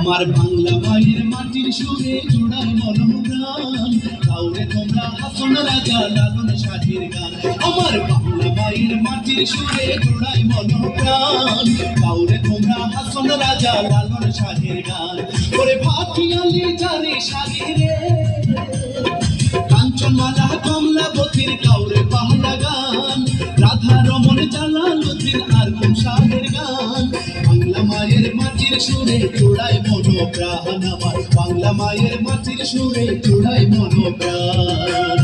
আমার বাংলা মায়ের মাটির সুরে জোড়ায় মনোপ্রাণ কাউরে তোমরা হাসন রাজা লালন শাহের গান। আমার বাংলা মায়ের মাটির সুরে জোড়ায় মনোপ্রাণ কাউরে তোমরা হাসন রাজা লালন শাহের গান। ওরে ভাটিয়ালি জানে সাগিরে কাঞ্চনমালা কমলাবতীর কাউরে বাংলা গান, রাধা রমন জালালুদ্দিন আর কোন শাহের গান। বাংলা মায়ের মাটির সুরে জোড়ায় মনোপ্রাণ, আমার বাংলা মায়ের মাটির সুরে জোড়ায় মনোপ্রাণ।